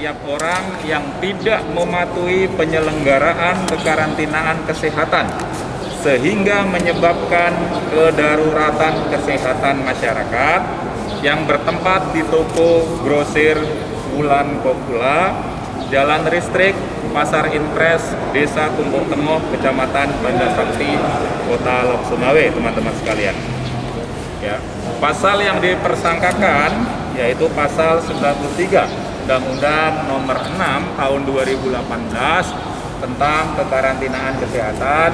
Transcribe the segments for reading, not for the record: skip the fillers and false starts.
setiap orang yang tidak mematuhi penyelenggaraan kekarantinaan kesehatan sehingga menyebabkan kedaruratan kesehatan masyarakat yang bertempat di toko grosir Wulan Kopula, Jalan Listrik, Pasar Impres, Desa Tumpuk Tengah, Kecamatan Banda Sakti, Kota Lok Sumawe, teman-teman sekalian. Ya, pasal yang dipersangkakan yaitu pasal 93 Undang-Undang Nomor 6 Tahun 2018 tentang kekarantinaan kesehatan,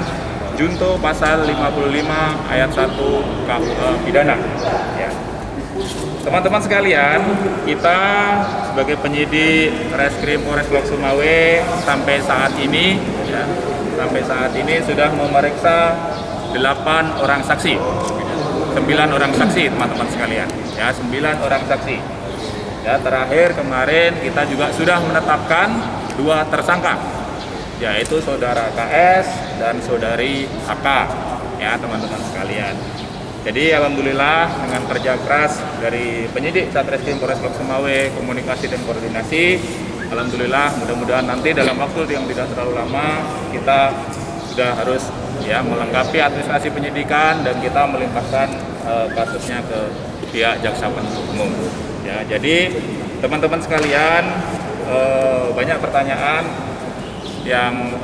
junto pasal 55 ayat 1 KUH pidana. Ya. Teman-teman sekalian, kita sebagai penyidik Reskrim Polres Lok Sumawe sampai saat ini sudah memeriksa 8 orang saksi. 9 orang saksi, teman-teman sekalian. Ya, 9 orang saksi. Ya, terakhir kemarin kita juga sudah menetapkan 2 tersangka, yaitu saudara KS dan saudari HK. Ya, teman-teman sekalian. Jadi alhamdulillah dengan kerja keras dari penyidik Satreskrim Polres Lok Sumawe, komunikasi dan koordinasi, alhamdulillah mudah-mudahan nanti dalam waktu yang tidak terlalu lama kita sudah harus melengkapi administrasi penyidikan dan kita melimpahkan kasusnya ke pihak jaksa penuntut umum. Ya, jadi teman-teman sekalian, banyak pertanyaan yang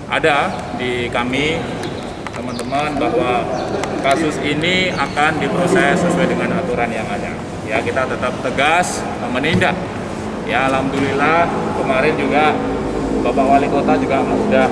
ada di kami teman-teman bahwa kasus ini akan diproses sesuai dengan aturan yang ada. Ya, kita tetap tegas menindak. Ya, alhamdulillah kemarin juga Bapak Wali Kota juga sudah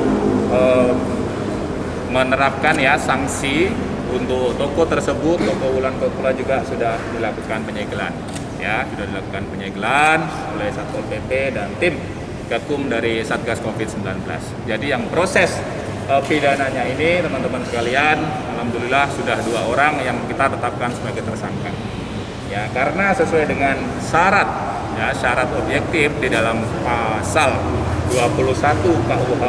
menerapkan sanksi untuk toko tersebut. Toko Wulan Kopula juga sudah dilakukan penyegelan. Ya, sudah dilakukan penyegelan oleh Satpol PP dan tim Gakum dari Satgas Covid-19. Jadi yang proses pidananya ini teman-teman sekalian, alhamdulillah sudah 2 orang yang kita tetapkan sebagai tersangka. Ya, karena sesuai dengan syarat objektif di dalam pasal 21 KUH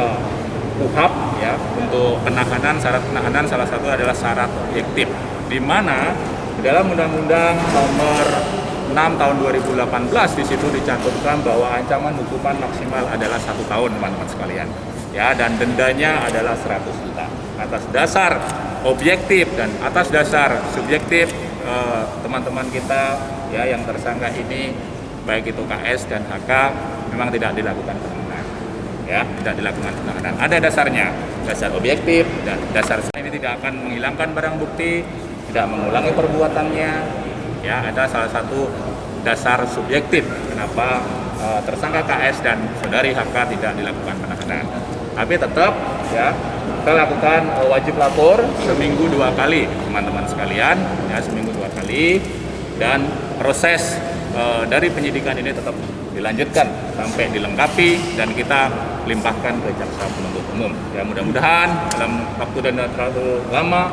KUHP untuk penahanan, syarat penahanan salah satu adalah syarat objektif, di mana dalam Undang-Undang Nomor 6 Tahun 2018 di situ dicantumkan bahwa ancaman hukuman maksimal adalah 1 tahun, teman-teman sekalian. Ya, dan dendanya adalah 100 juta. Atas dasar objektif dan atas dasar subjektif teman-teman kita yang tersangka ini, baik itu KS dan HK, memang tidak dilakukan penahanan. Ya, tidak dilakukan penahanan. Ada dasarnya, dasar objektif, dan dasar ini tidak akan menghilangkan barang bukti, tidak mengulangi perbuatannya. Ya, ada salah satu dasar subjektif kenapa tersangka KS dan saudari HK tidak dilakukan penahanan. Tapi tetap kita lakukan wajib lapor seminggu 2 kali, teman-teman sekalian, seminggu 2 kali, dan proses dari penyidikan ini tetap dilanjutkan sampai dilengkapi dan kita limpahkan ke jaksa penuntut umum. Ya, mudah-mudahan dalam waktu dan terlalu lama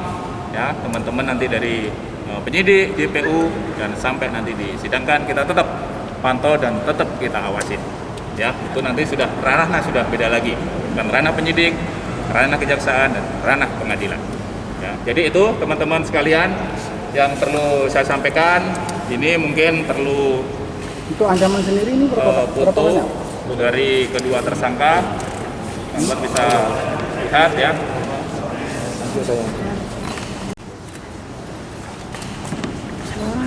teman-teman nanti dari penyidik JPU dan sampai nanti disidangkan kita tetap pantau dan tetap kita awasi. Ya, itu nanti ranahnya sudah beda lagi, bukan ranah penyidik, ranah kejaksaan dan ranah pengadilan. Ya, jadi itu teman-teman sekalian yang perlu saya sampaikan. Ini mungkin perlu itu ancaman sendiri ini berapa foto dari kedua tersangka, teman-teman bisa lihat ya. Nanti saya.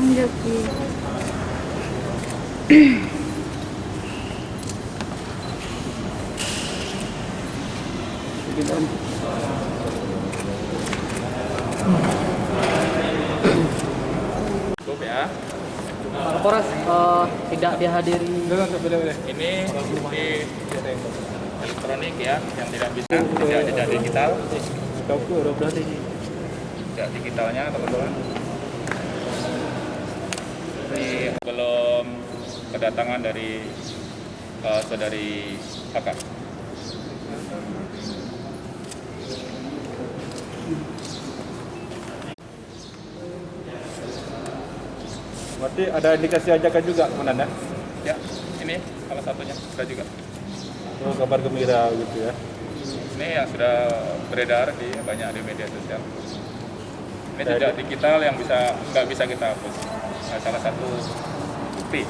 Joki. Cukup ya. Pak Kapolres tidak dihadiri. Ini bukti elektronik yang tidak bisa, tidak jejak digital. Jejak digitalnya teman-teman. Ini belum kedatangan dari saudari kakak. Berarti ada indikasi ajakan juga, Komandan ya? Ya, ini salah satunya sudah juga. Oh, kabar gembira gitu ya. Ini yang sudah beredar di banyak di media sosial. Ini jejak digital yang nggak bisa kita hapus. Nah, salah satu bukti.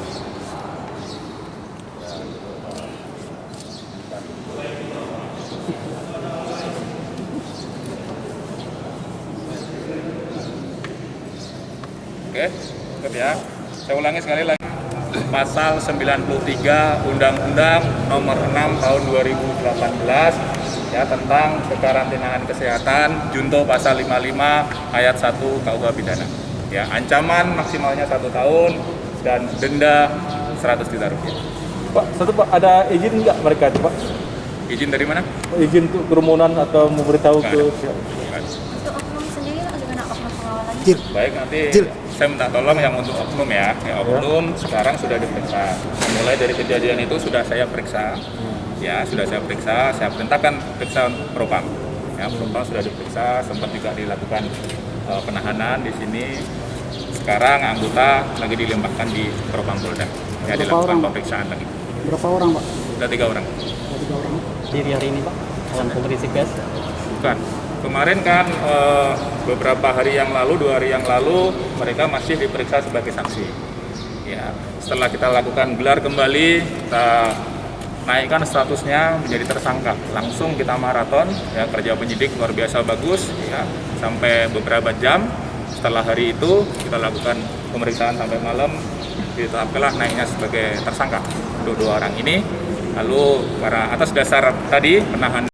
Oke, cukup ya. Saya ulangi sekali lagi. Pasal 93 Undang-Undang Nomor 6 Tahun 2018 ya tentang kekarantinaan kesehatan, junto pasal 55 ayat 1 KUH Pidana. Ya, ancaman maksimalnya 1 tahun dan denda 100 juta rupiah. Pak, satu Pak, ada izin nggak mereka itu Pak? Izin dari mana? Izin untuk kerumunan atau memberitahu Nggak ke ada. Nggak ada. Untuk oknum sendiri bagaimana oknum pengawalannya? Baik, nanti saya minta tolong yang untuk oknum ya. Oknum sekarang sudah diperiksa. Mulai dari kejadian itu sudah saya periksa. Ya, sudah saya periksa, saya perintahkan periksa propam. Ya, propam sudah diperiksa, sempat juga dilakukan penahanan di sini. Sekarang anggota lagi dilimpahkan di propam Polda. Ya, Berapa dilakukan orang, Pak? pemeriksaan lagi. Berapa orang, Pak? Sudah 3 orang. Ada 3 orang. Diri hari ini Pak, dalam konferensi pers. Bukan. Kemarin kan beberapa hari yang lalu, 2 hari yang lalu, mereka masih diperiksa sebagai saksi. Ya, setelah kita lakukan gelar kembali, kita naikkan statusnya menjadi tersangka. Langsung kita maraton, ya, kerja penyidik luar biasa bagus, ya, sampai beberapa jam. Setelah hari itu kita lakukan pemeriksaan sampai malam, ditetapkanlah naiknya sebagai tersangka untuk 2 orang ini. Lalu karena atas dasar tadi penahanan